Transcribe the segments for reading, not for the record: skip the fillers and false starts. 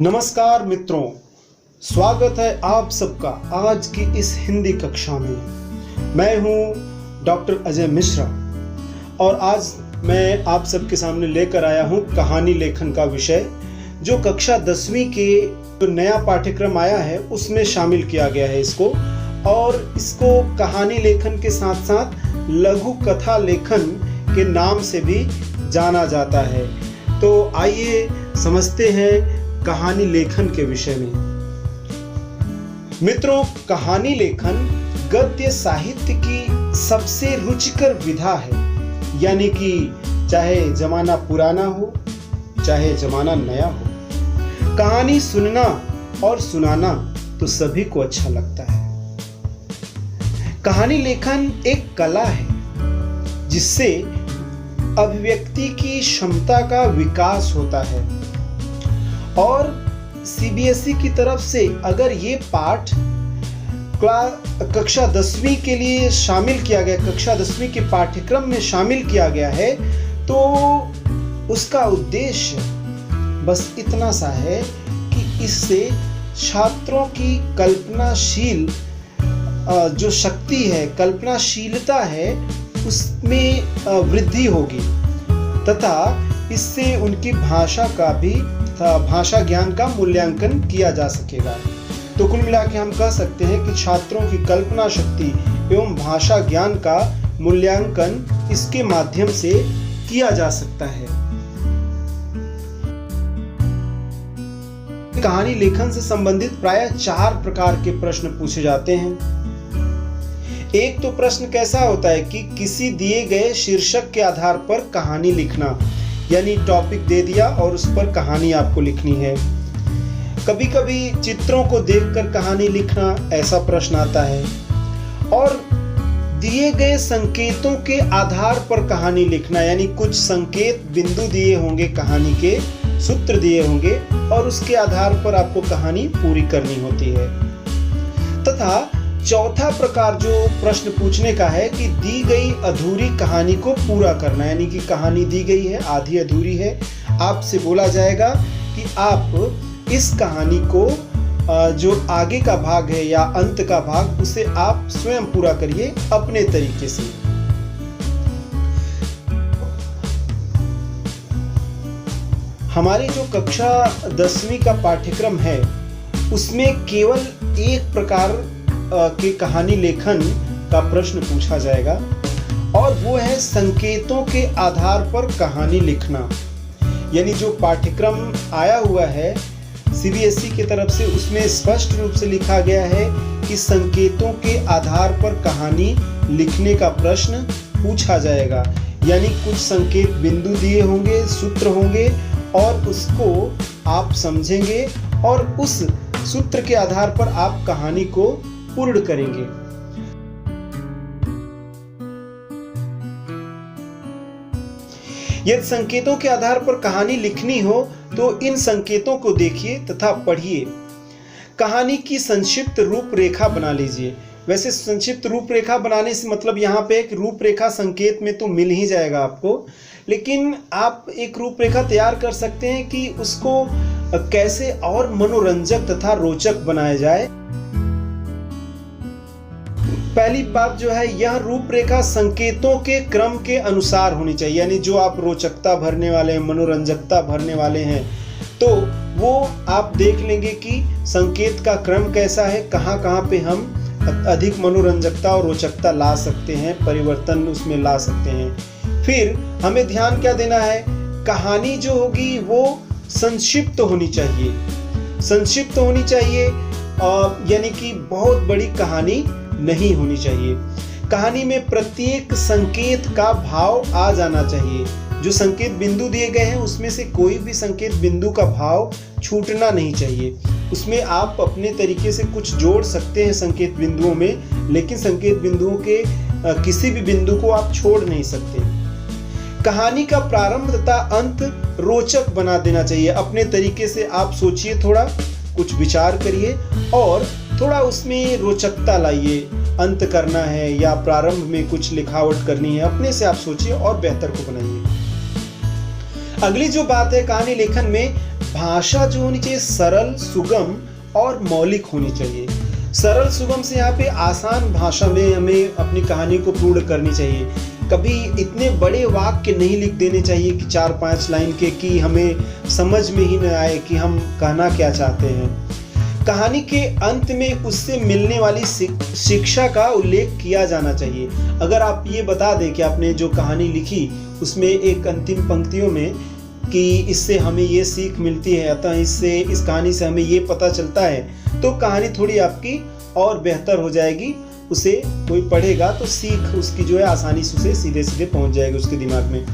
नमस्कार मित्रों, स्वागत है आप सबका आज की इस हिंदी कक्षा में। मैं हूं डॉक्टर अजय मिश्रा और आज मैं आप सबके सामने लेकर आया हूं कहानी लेखन का विषय, जो कक्षा 10वीं के जो नया पाठ्यक्रम आया है उसमें शामिल किया गया है इसको। और इसको कहानी लेखन के साथ साथ लघु कथा लेखन के नाम से भी जाना जाता है। तो आइए समझते हैं कहानी लेखन के विषय में। मित्रों, कहानी लेखन गद्य साहित्य की सबसे रुचिकर विधा है। यानी कि चाहे जमाना पुराना हो चाहे जमाना नया हो, कहानी सुनना और सुनाना तो सभी को अच्छा लगता है। कहानी लेखन एक कला है जिससे अभिव्यक्ति की क्षमता का विकास होता है। और सीबीएसई की तरफ से अगर ये पाठ कक्षा 10वीं के लिए शामिल किया गया, कक्षा 10वीं के पाठ्यक्रम में शामिल किया गया है, तो उसका उद्देश्य बस इतना सा है कि इससे छात्रों की कल्पनाशील जो शक्ति है, कल्पनाशीलता है, उसमें वृद्धि होगी तथा इससे उनकी भाषा ज्ञान का मूल्यांकन किया जा सकेगा। तो कुल मिलाकर हम कह सकते हैं कि छात्रों की कल्पना शक्ति एवं भाषा ज्ञान का मूल्यांकन इसके माध्यम से किया जा सकता है। कहानी लेखन से संबंधित प्रायः 4 प्रकार के प्रश्न पूछे जाते हैं। एक तो प्रश्न कैसा होता है कि किसी दिए गए शीर्षक के आधार पर कहानी लिखना, यानी टॉपिक दे दिया और उस पर कहानी आपको लिखनी है। कभी कभी चित्रों को देखकर कहानी लिखना, ऐसा प्रश्न आता है। और दिए गए संकेतों के आधार पर कहानी लिखना, यानी कुछ संकेत बिंदु दिए होंगे, कहानी के सूत्र दिए होंगे और उसके आधार पर आपको कहानी पूरी करनी होती है। तथा चौथा प्रकार जो प्रश्न पूछने का है कि दी गई अधूरी कहानी को पूरा करना, यानी कि कहानी दी गई है, आधी अधूरी है, आपसे बोला जाएगा कि आप इस कहानी को जो आगे का भाग है या अंत का भाग, उसे आप स्वयं पूरा करिए अपने तरीके से। हमारी जो कक्षा 10वीं का पाठ्यक्रम है उसमें केवल एक प्रकार के कहानी लेखन का प्रश्न पूछा जाएगा और वो है संकेतों के आधार पर कहानी लिखना। यानी जो पाठ्यक्रम आया हुआ है सीबीएसई की तरफ से, उसमें स्पष्ट रूप से लिखा गया है कि संकेतों के आधार पर कहानी लिखने का प्रश्न पूछा जाएगा। यानी कुछ संकेत बिंदु दिए होंगे, सूत्र होंगे और उसको आप समझेंगे और उस सूत्र के आधार पर आप कहानी को पूर्ण करेंगे। यदि संकेतों के आधार पर कहानी लिखनी हो तो इन संकेतों को देखिए तथा पढ़िए। कहानी की संक्षिप्त रूपरेखा बना लीजिए। वैसे संक्षिप्त रूपरेखा बनाने से मतलब यहाँ पे एक रूपरेखा संकेत में तो मिल ही जाएगा आपको, लेकिन आप एक रूपरेखा तैयार कर सकते हैं कि उसको कैसे और मनोरंजक तथा रोचक बनाया जाए। पहली बात जो है, यह रूपरेखा संकेतों के क्रम के अनुसार होनी चाहिए। यानी जो आप रोचकता भरने वाले हैं, मनोरंजकता भरने वाले हैं, तो वो आप देख लेंगे कि संकेत का क्रम कैसा है, कहाँ कहाँ पे हम अधिक मनोरंजकता और रोचकता ला सकते हैं, परिवर्तन उसमें ला सकते हैं। फिर हमें ध्यान क्या देना है, कहानी जो होगी वो संक्षिप्त होनी चाहिए। संक्षिप्त होनी चाहिए यानी कि बहुत बड़ी कहानी नहीं होनी चाहिए। कहानी में प्रत्येक संकेत का भाव आ जाना चाहिए। जो संकेत बिंदु दिए गए हैं उसमें से कोई भी संकेत बिंदु का भाव छूटना नहीं चाहिए। उसमें आप अपने तरीके से कुछ जोड़ सकते हैं संकेत बिंदुओं में, लेकिन संकेत बिंदुओं के किसी भी बिंदु को आप छोड़ नहीं सकते। कहानी का प्रारंभ तथा अंत रोचक बना देना चाहिए। अपने तरीके से आप सोचिए, थोड़ा कुछ विचार करिए और थोड़ा उसमें रोचकता लाइए। अंत करना है या प्रारंभ में कुछ लिखावट करनी है, अपने से आप सोचिए और बेहतर को बनाइए। अगली जो बात है कहानी लेखन में, भाषा जो होनी चाहिए सरल, सुगम और मौलिक होनी चाहिए। सरल सुगम से यहाँ पे आसान भाषा में हमें अपनी कहानी को पूर्ण करनी चाहिए। कभी इतने बड़े वाक्य नहीं लिख देने चाहिए कि 4-5 लाइन के, कि हमें समझ में ही न आए कि हम कहना क्या चाहते हैं। कहानी के अंत में उससे मिलने वाली शिक्षा का उल्लेख किया जाना चाहिए। अगर आप ये बता दें कि आपने जो कहानी लिखी उसमें एक अंतिम पंक्तियों में कि इससे हमें ये सीख मिलती है, अतः इस कहानी से हमें ये पता चलता है, तो कहानी थोड़ी आपकी और बेहतर हो जाएगी। उसे कोई पढ़ेगा तो सीख उसकी जो है आसानी से उसे सीधे सीधे पहुंच जाएगी उसके दिमाग में।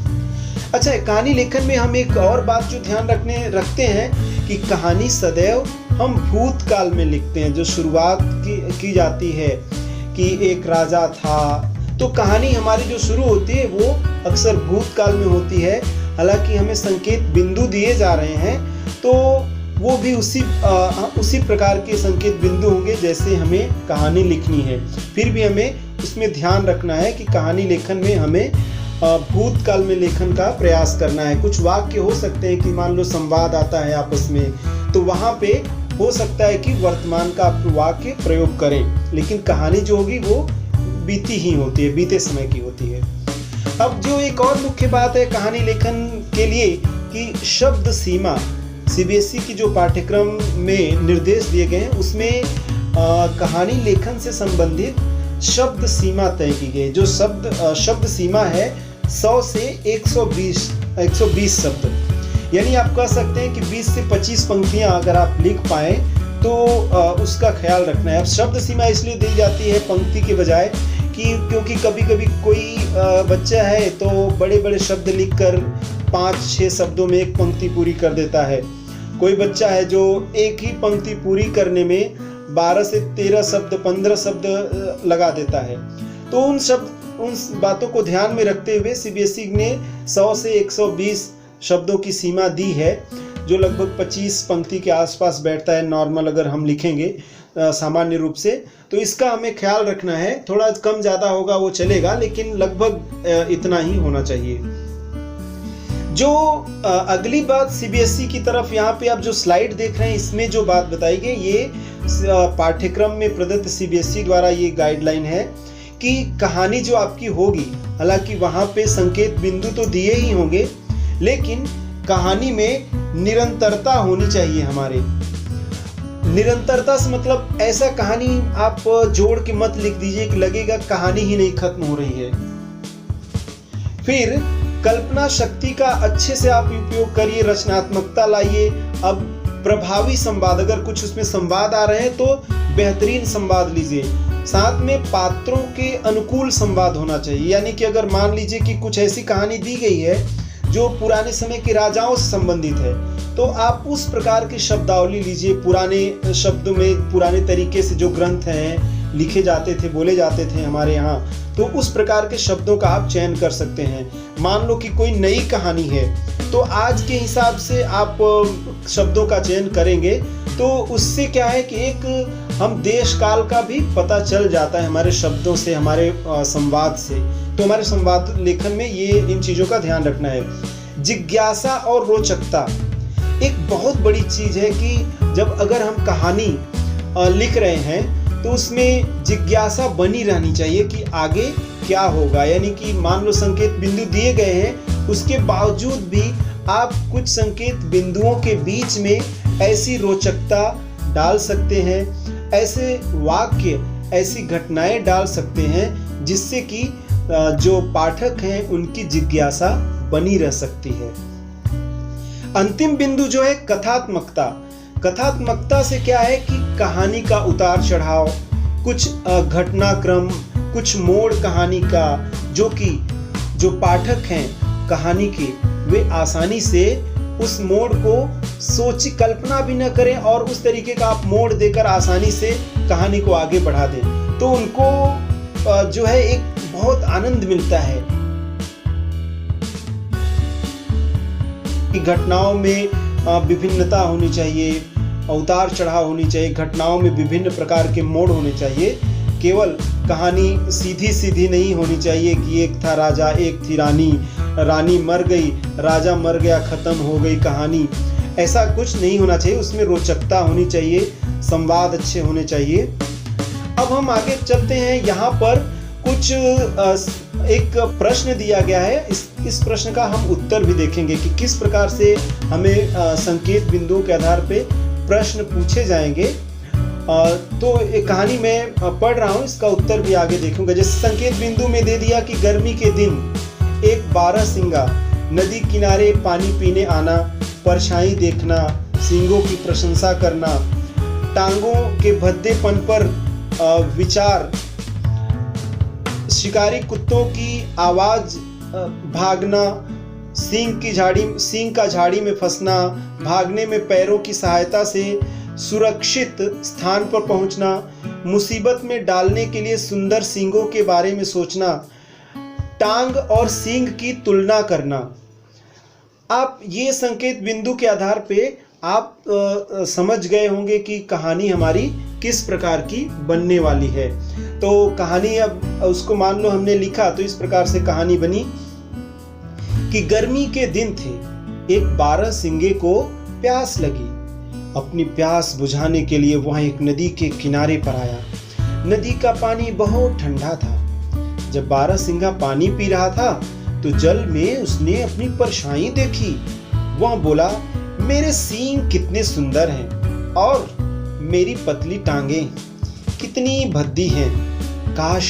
अच्छा, कहानी लेखन में हम एक और बात जो ध्यान रखते हैं कि कहानी सदैव हम भूतकाल में लिखते हैं। जो शुरुआत की जाती है कि एक राजा था, तो कहानी हमारी जो शुरू होती है वो अक्सर भूतकाल में होती है। हालांकि हमें संकेत बिंदु दिए जा रहे हैं, तो वो भी उसी प्रकार के संकेत बिंदु होंगे जैसे हमें कहानी लिखनी है। फिर भी हमें उसमें ध्यान रखना है कि कहानी लेखन में हमें भूतकाल में लेखन का प्रयास करना है। कुछ वाक्य हो सकते हैं कि मान लो संवाद आता है आपस में, तो वहाँ पे हो सकता है कि वर्तमान का आप वाक्य प्रयोग करें, लेकिन कहानी जो होगी वो बीती ही होती है, बीते समय की होती है। अब जो एक और मुख्य बात है कहानी लेखन के लिए कि शब्द सीमा, सीबीएसई की जो पाठ्यक्रम में निर्देश दिए गए हैं उसमें कहानी लेखन से संबंधित शब्द सीमा तय की गई। जो शब्द सीमा है 100 से 120 शब्द, यानी आप कह सकते हैं कि 20 से 25 पंक्तियां अगर आप लिख पाएं तो उसका ख्याल रखना है। अब शब्द सीमा इसलिए दी जाती है पंक्ति के बजाय क्योंकि कभी कभी कोई बच्चा है तो बड़े बड़े शब्द लिखकर 5-6 शब्दों में एक पंक्ति पूरी कर देता है। कोई बच्चा है जो एक ही पंक्ति पूरी करने में 12 से 13 शब्द 15 शब्द लगा देता है। तो उन बातों को ध्यान में रखते हुए सीबीएसई ने 100 से 120 शब्दों की सीमा दी है, जो लगभग 25 पंक्ति के आसपास बैठता है नॉर्मल अगर हम लिखेंगे सामान्य रूप से। तो इसका हमें ख्याल रखना है, थोड़ा कम ज़्यादा होगा वो चलेगा, लेकिन लगभग इतना ही होना चाहिए। जो अगली बात सीबीएसई की तरफ यहाँ पे आप जो स्लाइड देख रहे हैं इसमें जो बात बताई गई, ये पाठ्यक्रम में प्रदत्त सीबीएसई द्वारा ये गाइडलाइन है कि कहानी जो आपकी होगी, हालांकि वहाँ पे संकेत बिंदु तो दिए ही होंगे, लेकिन कहानी में निरंतरता होनी चाहिए। हमारे निरंतरता से मतलब ऐसा कहानी आप जोड़ के मत लिख दीजिए कि लगेगा कहानी ही नहीं खत्म हो रही है। फिर कल्पना शक्ति का अच्छे से आप उपयोग करिए, रचनात्मकता लाइए। अब प्रभावी संवाद, अगर कुछ उसमें संवाद आ रहे हैं तो बेहतरीन संवाद लीजिए। साथ में पात्रों के अनुकूल संवाद होना चाहिए, यानी कि अगर मान लीजिए कि कुछ ऐसी कहानी दी गई है जो पुराने समय के राजाओं से संबंधित है, तो आप उस प्रकार की शब्दावली लीजिए। पुराने शब्दों में, पुराने तरीके से जो ग्रंथ हैं लिखे जाते थे, बोले जाते थे हमारे यहाँ, तो उस प्रकार के शब्दों का आप चयन कर सकते हैं। मान लो कि कोई नई कहानी है तो आज के हिसाब से आप शब्दों का चयन करेंगे, तो उससे क्या है कि एक हम देश काल का भी पता चल जाता है हमारे शब्दों से, हमारे संवाद से। तो हमारे संवाद लेखन में ये इन चीज़ों का ध्यान रखना है। जिज्ञासा और रोचकता एक बहुत बड़ी चीज़ है कि जब अगर हम कहानी लिख रहे हैं तो उसमें जिज्ञासा बनी रहनी चाहिए कि आगे क्या होगा। यानी कि मान लो संकेत बिंदु दिए गए हैं, उसके बावजूद भी आप कुछ संकेत बिंदुओं के बीच में ऐसी रोचकता डाल सकते हैं, ऐसे वाक्य, ऐसी घटनाएं डाल सकते हैं जिससे कि जो पाठक हैं उनकी जिज्ञासा बनी रह सकती है। अंतिम बिंदु जो है कथात्मकता। कथात्मकता से क्या है कि कहानी का उतार चढ़ाव, कुछ घटनाक्रम, कुछ मोड़ कहानी का, जो पाठक हैं कहानी के, वे आसानी से उस मोड़ को सोची कल्पना भी न करें और उस तरीके का आप मोड़ देकर आसानी से कहानी को आगे बढ़ा दें, तो उनको जो है एक बहुत आनंद मिलता है। कि घटनाओं में विभिन्नता होनी चाहिए, उतार चढ़ाव होनी चाहिए, घटनाओं में विभिन्न प्रकार के मोड़ होने चाहिए। केवल कहानी सीधी सीधी नहीं होनी चाहिए कि एक था राजा, एक थी रानी, रानी मर गई, राजा मर गया, खत्म हो गई कहानी। ऐसा कुछ नहीं होना चाहिए, उसमें रोचकता होनी चाहिए, संवाद अच्छे होने चाहिए। अब हम आगे चलते हैं। यहाँ पर कुछ एक प्रश्न दिया गया है, इस प्रश्न का हम उत्तर भी देखेंगे कि किस प्रकार से हमें संकेत बिंदुओं के आधार पे प्रश्न पूछे जाएंगे। तो एक कहानी मैं पढ़ रहा हूँ, इसका उत्तर भी आगे देखूंगा। जैसे संकेत बिंदु में दे दिया कि गर्मी के दिन एक बारहसिंगा नदी किनारे पानी पीने आना, परछाई देखना, सींगों की प्रशंसा करना, टांगों के भद्देपन पर विचार, शिकारी कुत्तों की आवाज, भागना, सींग का झाड़ी में फंसना, भागने में पैरों की सहायता से सुरक्षित स्थान पर पहुंचना, मुसीबत में डालने के लिए सुंदर सींगों के बारे में सोचना, टांग और सींग की तुलना करना। आप ये संकेत बिंदु के आधार पे आप समझ गए होंगे कि कहानी हमारी किस प्रकार की बनने वाली है। तो कहानी, अब उसको मान लो हमने लिखा तो इस प्रकार से कहानी बनी कि गर्मी के दिन थे, एक बारहसिंगे को प्यास लगी। अपनी प्यास बुझाने के लिए वह एक नदी के किनारे पर आया। नदी का पानी बहुत ठंडा था। जब बारहसिंगा पानी पी रहा था तो जल में उसने अपनी परछाई देखी। वह बोला, मेरे सींग कितने सुंदर हैं और मेरी पतली टांगें कितनी भद्दी हैं। काश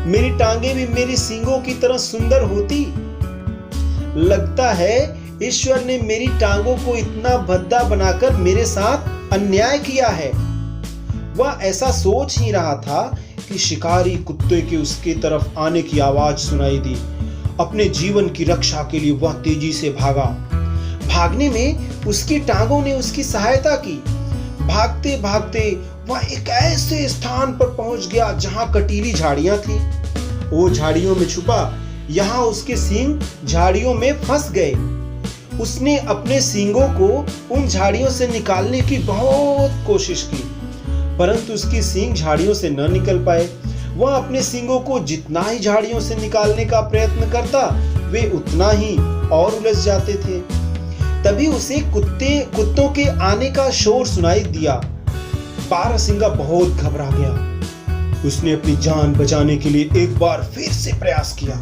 मेरी टांगें भी मेरी सींगों की तरह सुंदर होती। लगता है ईश्वर ने मेरी टांगों को इतना भद्दा बनाकर मेरे साथ अन्याय किया है। वह ऐसा सोच ही रहा था कि शिकारी कुत्ते के उसके तरफ आने की आवाज सुनाई दी। अपने जीवन की रक्षा के लिए वह तेजी से भागा। भागने में उसकी टांगों ने उसकी सहायता की। भागते भागते वह एक ऐसे स्थान पर पहुंच गया जहां कटीली झाड़ियां थी। वो झाड़ियों में छुपा। यहाँ उसके सींग झाड़ियों में फंस गए। उसने अपने सींगों को उन झाड़ियों से निकालने की बहुत कोशिश की, परंतु उसकी सींग झाड़ियों से न निकल पाए। वह अपने सींगों को जितना ही झाड़ियों से निकालने का प्रयत्न करता, वे उतना ही और उलझ जाते थे। तभी उसे कुत्तों के आने का शोर सुनाई दिया। बारहसिंगा बहुत घबरा गया। उसने अपनी जान बचाने के लिए एक बार फिर से प्रयास किया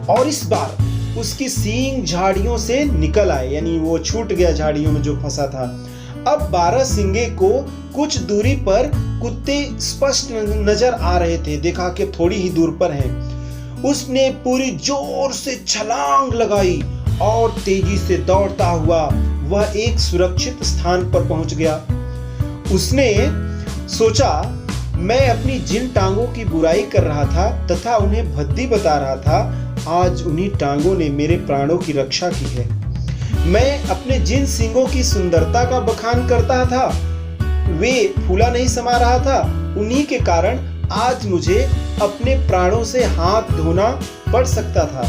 और इस बार उसकी सींग झाड़ियों से निकल आए, यानी वो छूट गया झाड़ियों में जो फंसा था। अब बारहसिंगे को कुछ दूरी पर कुत्ते स्पष्ट नजर आ रहे थे। देखा कि थोड़ी ही दूर पर हैं। उसने पूरी जोर से छलांग लगाई और तेजी से दौड़ता हुआ वह एक सुरक्षित स्थान पर पहुंच गया। उसने सोचा, मैं अपनी जिन टांगों की बुराई कर रहा था तथा उन्हें भद्दी बता रहा था, आज उन्हीं टांगों ने मेरे प्राणों की रक्षा की है। मैं अपने जिन सींगों की सुंदरता का बखान करता था, वे फूला नहीं समा रहा था, उन्हीं के कारण आज मुझे अपने प्राणों से हाथ धोना पड़ सकता था।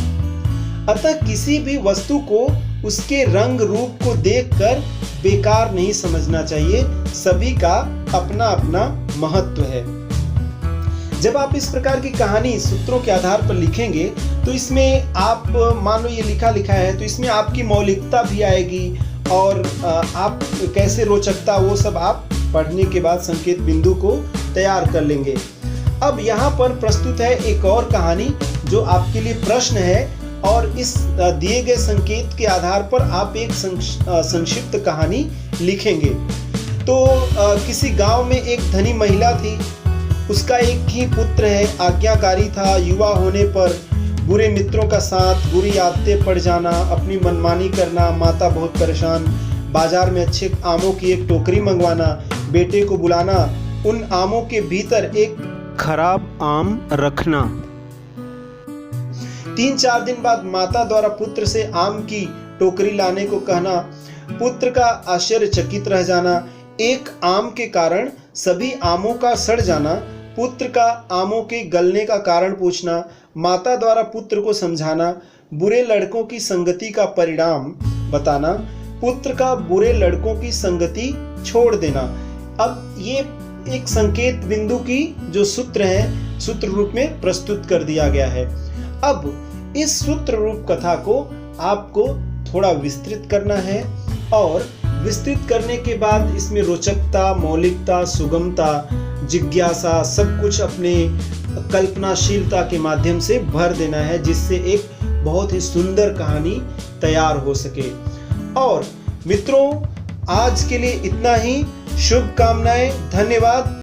अतः किसी भी वस्तु को उसके रंग रूप को देखकर बेकार नहीं समझना चाहिए। सभी का अपना अपना महत्व है। जब आप इस प्रकार की कहानी सूत्रों के आधार पर लिखेंगे तो इसमें आप मान लो ये लिखा है तो इसमें आपकी मौलिकता भी आएगी और आप कैसे रोचकता वो सब आप पढ़ने के बाद संकेत बिंदु को तैयार कर लेंगे। अब यहाँ पर प्रस्तुत है एक और कहानी जो आपके लिए प्रश्न है और इस दिए गए संकेत के आधार पर आप एक संक्षिप्त कहानी लिखेंगे। तो किसी गांव में एक धनी महिला थी। उसका एक ही पुत्र है, आज्ञाकारी था। युवा होने पर बुरे मित्रों का साथ, बुरी आदतें पड़ जाना, अपनी मनमानी करना, माता बहुत परेशान, बाजार में अच्छे आमों की एक टोकरी मंगवाना, बेटे को बुलाना, उन आमों के भीतर एक खराब आम रखना। 3-4 दिन बाद माता द्वारा पुत्र से आम की टोकरी लाने को कहना, पुत्र का आश्चर्यचकित रह जाना, एक आम के कारण सभी आमों का सड़ जाना, पुत्र का आमों के गलने का कारण पूछना, माता द्वारा पुत्र को समझाना, बुरे लड़कों की संगति का परिणाम बताना, पुत्र का बुरे लड़कों की संगति छोड़ देना। अब ये एक संकेत बिंदु की जो सूत्र है, सूत्र रूप में प्रस्तुत कर दिया गया है। अब इस सूत्र रूप कथा को आपको थोड़ा विस्तृत करना है और विस्तृत करने के बाद इसमें रोचकता, मौलिकता, सुगमता, जिज्ञासा सब कुछ अपने कल्पनाशीलता के माध्यम से भर देना है, जिससे एक बहुत ही सुंदर कहानी तैयार हो सके। और मित्रों, आज के लिए इतना ही। शुभकामनाएं। धन्यवाद।